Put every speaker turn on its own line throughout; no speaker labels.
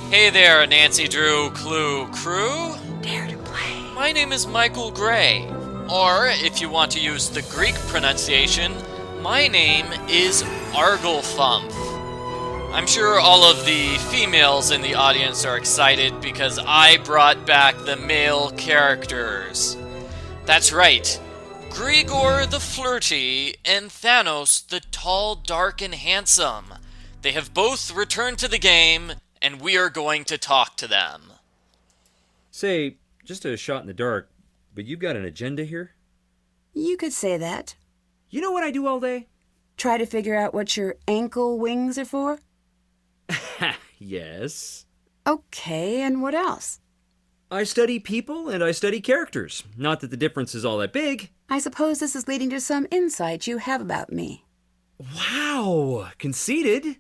Hey there, Nancy Drew Clue crew.
Dare to play.
My name is Michael Gray. Or, if you want to use the Greek pronunciation, my name is Arglefumph. I'm sure all of the females in the audience are excited because I brought back the male characters. That's right. Grigor the flirty and Thanos the tall, dark, and handsome. They have both returned to the game, and we are going to talk to them.
Say, just a shot in the dark, but you've got an agenda here?
You could say that.
You know what I do all day?
Try to figure out what your ankle wings are for?
Yes.
Okay, and what else?
I study people and I study characters. Not that the difference is all that big.
I suppose this is leading to some insight you have about me.
Wow, conceited.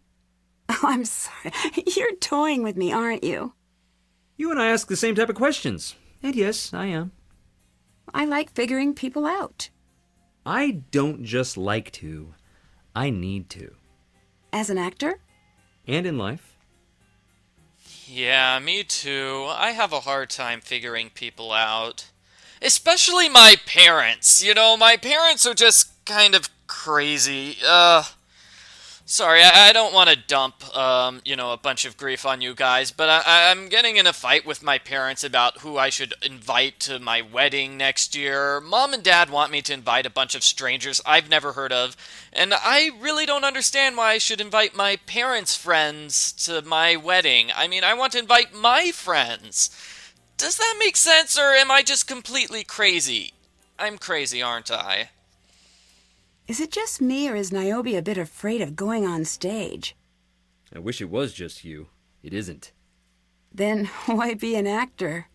Oh, I'm sorry. You're toying with me, aren't you?
You and I ask the same type of questions. And yes, I am.
I like figuring people out.
I don't just like to. I need to.
As an actor?
And in life.
Yeah, me too. I have a hard time figuring people out. Especially my parents. You know, my parents are just kind of crazy. Sorry, I don't want to dump, a bunch of grief on you guys, but I'm getting in a fight with my parents about who I should invite to my wedding next year. Mom and Dad want me to invite a bunch of strangers I've never heard of, and I really don't understand why I should invite my parents' friends to my wedding. I mean, I want to invite my friends. Does that make sense, or am I just completely crazy? I'm crazy, aren't I?
Is it just me, or is Niobe a bit afraid of going on stage?
I wish it was just you. It isn't.
Then why be an actor?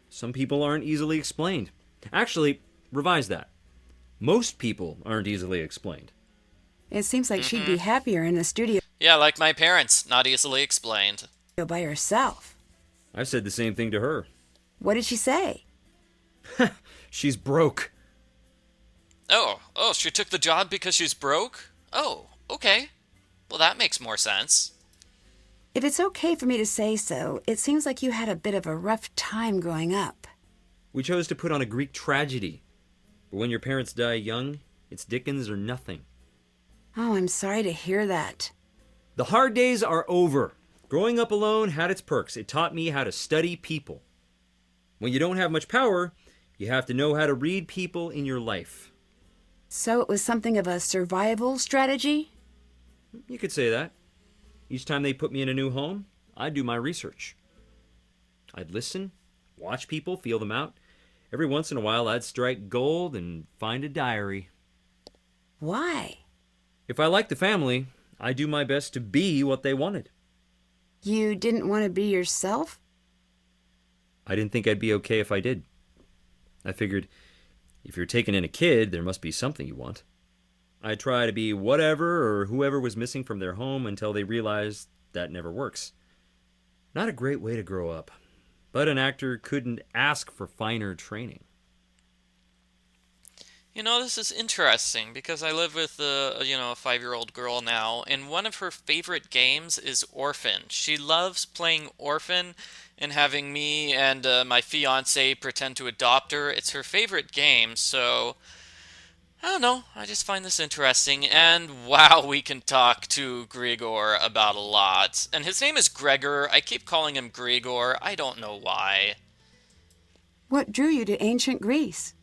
Some people aren't easily explained. Actually, revise that. Most people aren't easily explained.
It seems like she'd be happier in the studio
Yeah, like my parents, not easily explained.
by herself.
I've said the same thing to her.
What did she say?
She's broke.
Oh, she took the job because she's broke? Oh, okay. Well, that makes more sense.
If it's okay for me to say so, it seems like you had a bit of a rough time growing up.
We chose to put on a Greek tragedy. But when your parents die young, it's Dickens or nothing.
Oh, I'm sorry to hear that.
The hard days are over. Growing up alone had its perks. It taught me how to study people. When you don't have much power, you have to know how to read people in your life.
So it was something of a survival strategy?
You could say that. Each time they put me in a new home, I'd do my research. I'd listen, watch people, feel them out. Every once in a while, I'd strike gold and find a diary.
Why?
If I liked the family, I'd do my best to be what they wanted.
You didn't want to be yourself?
I didn't think I'd be okay if I did. I figured, if you're taking in a kid, there must be something you want. I'd try to be whatever or whoever was missing from their home until they realized that never works. Not a great way to grow up, but an actor couldn't ask for finer training.
You know, this is interesting because I live with a 5-year-old girl now, and one of her favorite games is Orphan. She loves playing Orphan and having me and my fiance pretend to adopt her. It's her favorite game, so I don't know. I just find this interesting, and wow, we can talk to Grigor about a lot. And his name is Gregor. I keep calling him Grigor. I don't know why.
What drew you to ancient Greece?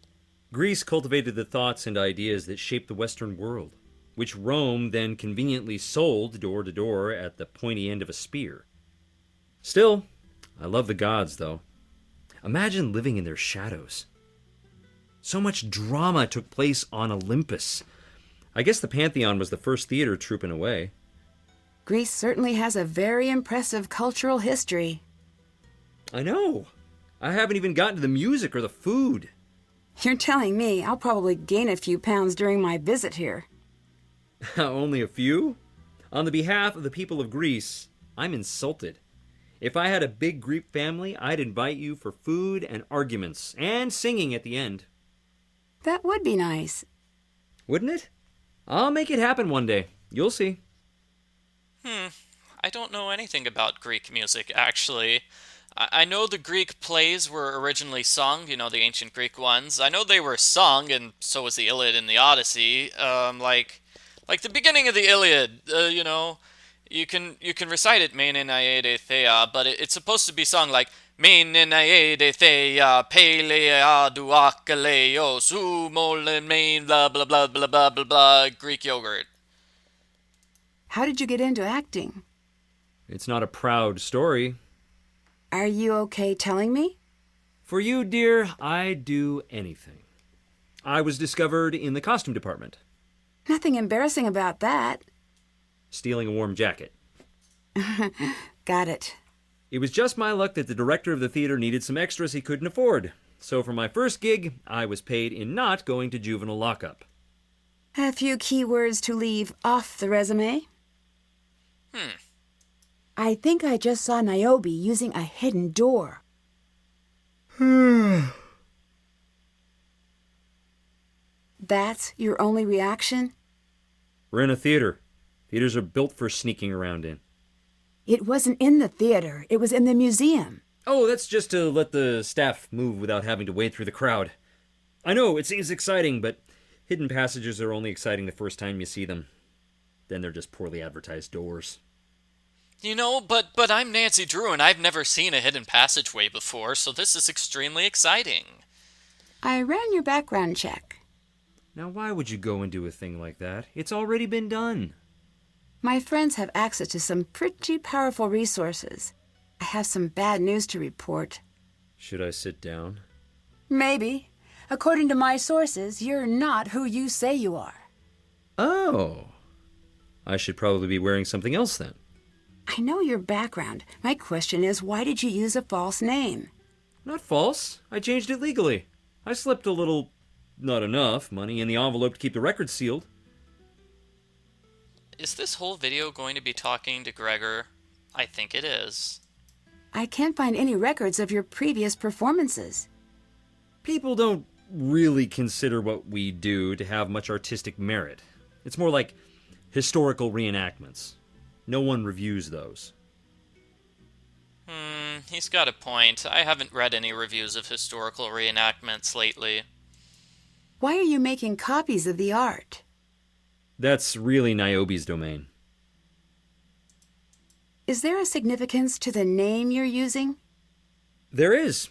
Greece cultivated the thoughts and ideas that shaped the Western world, which Rome then conveniently sold door to door at the pointy end of a spear. Still, I love the gods, though. Imagine living in their shadows. So much drama took place on Olympus. I guess the Pantheon was the first theater troupe in a way.
Greece certainly has a very impressive cultural history.
I know. I haven't even gotten to the music or the food.
You're telling me I'll probably gain a few pounds during my visit here.
Only a few? On the behalf of the people of Greece, I'm insulted. If I had a big Greek family, I'd invite you for food and arguments, and singing at the end.
That would be nice.
Wouldn't it? I'll make it happen one day. You'll see.
I don't know anything about Greek music, actually. I know the Greek plays were originally sung, the ancient Greek ones. I know they were sung, and so was the Iliad and the Odyssey. Like the beginning of the Iliad, you can recite it Mene Naede Thea, but it's supposed to be sung like Mene Naede Thea Pelea Duakaleo Sumol Main blah blah blah blah blah blah blah Greek yogurt.
How did you get into acting?
It's not a proud story.
Are you okay telling me?
For you, dear, I'd do anything. I was discovered in the costume department.
Nothing embarrassing about that.
Stealing a warm jacket.
Got it.
It was just my luck that the director of the theater needed some extras he couldn't afford. So for my first gig, I was paid in not going to juvenile lockup.
A few keywords to leave off the resume. I think I just saw Niobe using a hidden door. That's your only reaction?
We're in a theater. Theaters are built for sneaking around in.
It wasn't in the theater. It was in the museum.
Oh, that's just to let the staff move without having to wade through the crowd. I know, it seems exciting, but hidden passages are only exciting the first time you see them. Then they're just poorly advertised doors.
But I'm Nancy Drew, and I've never seen a hidden passageway before, so this is extremely exciting.
I ran your background check.
Now why would you go and do a thing like that? It's already been done.
My friends have access to some pretty powerful resources. I have some bad news to report.
Should I sit down?
Maybe. According to my sources, you're not who you say you are.
Oh. I should probably be wearing something else then.
I know your background. My question is, why did you use a false name?
Not false. I changed it legally. I slipped a little, not enough, money in the envelope to keep the record sealed.
Is this whole video going to be talking to Gregor? I think it is.
I can't find any records of your previous performances.
People don't really consider what we do to have much artistic merit. It's more like historical reenactments. No one reviews those.
He's got a point. I haven't read any reviews of historical reenactments lately.
Why are you making copies of the art?
That's really Niobe's domain.
Is there a significance to the name you're using?
There is.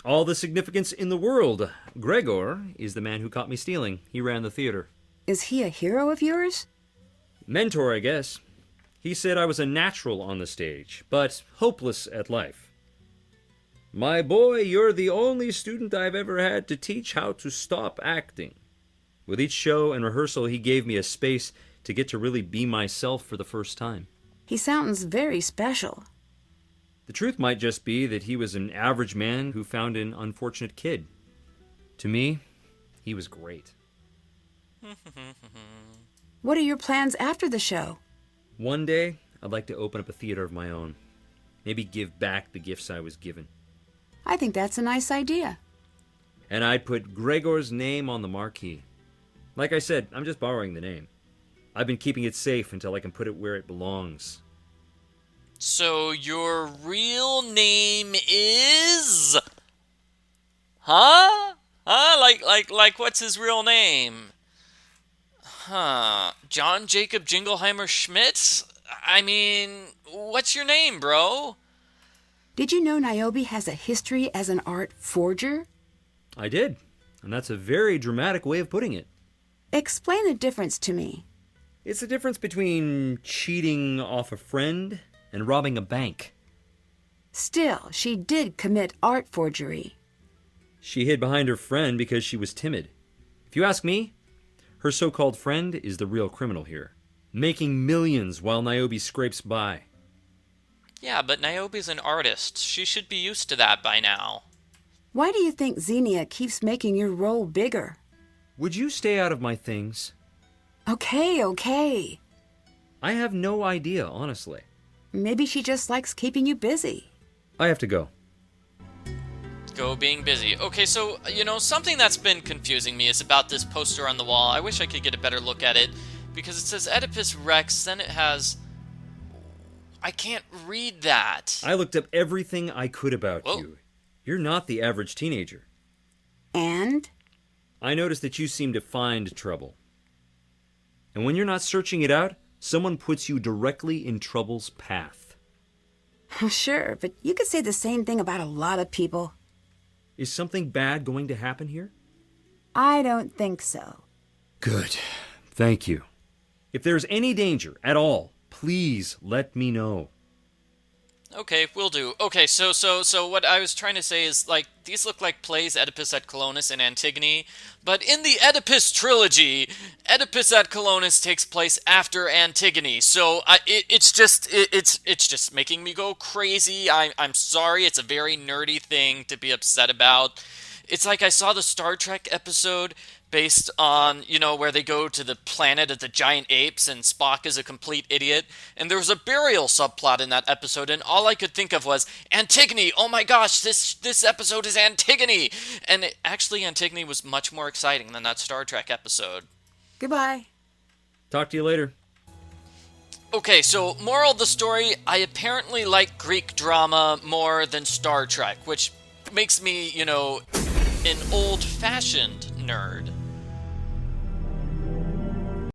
All the significance in the world. Gregor is the man who caught me stealing. He ran the theater.
Is he a hero of yours?
Mentor, I guess. He said I was a natural on the stage, but hopeless at life. My boy, you're the only student I've ever had to teach how to stop acting. With each show and rehearsal, he gave me a space to get to really be myself for the first time.
He sounds very special.
The truth might just be that he was an average man who found an unfortunate kid. To me, he was great.
What are your plans after the show?
One day, I'd like to open up a theater of my own. Maybe give back the gifts I was given.
I think that's a nice idea.
And I'd put Gregor's name on the marquee. Like I said, I'm just borrowing the name. I've been keeping it safe until I can put it where it belongs.
So your real name is? Huh? Like what's his real name? John Jacob Jingleheimer Schmidt? I mean, what's your name, bro?
Did you know Niobe has a history as an art forger?
I did, and that's a very dramatic way of putting it.
Explain the difference to me.
It's the difference between cheating off a friend and robbing a bank.
Still, she did commit art forgery.
She hid behind her friend because she was timid. If you ask me, her so-called friend is the real criminal here, making millions while Niobe scrapes by.
Yeah, but Niobe's an artist. She should be used to that by now.
Why do you think Xenia keeps making your role bigger?
Would you stay out of my things?
Okay.
I have no idea, honestly.
Maybe she just likes keeping you busy.
I have to go.
Go being busy. Okay, so, something that's been confusing me is about this poster on the wall. I wish I could get a better look at it, because it says Oedipus Rex, then it has... I can't read that.
I looked up everything I could about
Whoa.
you. You're not the average teenager.
And?
I noticed that you seem to find trouble. And when you're not searching it out, someone puts you directly in trouble's path.
Oh, sure, but you could say the same thing about a lot of people.
Is something bad going to happen here?
I don't think so.
Good. Thank you. If there's any danger at all, please let me know.
Okay, will do. Okay, so what I was trying to say is, like, these look like plays Oedipus at Colonus and Antigone, but in the Oedipus trilogy, Oedipus at Colonus takes place after Antigone, so it's just making me go crazy. I'm sorry, it's a very nerdy thing to be upset about. It's like I saw the Star Trek episode based on, where they go to the planet of the giant apes and Spock is a complete idiot. And there was a burial subplot in that episode, and all I could think of was, Antigone! Oh my gosh, this episode is Antigone! And actually, Antigone was much more exciting than that Star Trek episode.
Goodbye.
Talk to you later.
Okay, so moral of the story, I apparently like Greek drama more than Star Trek, which makes me, an old-fashioned nerd.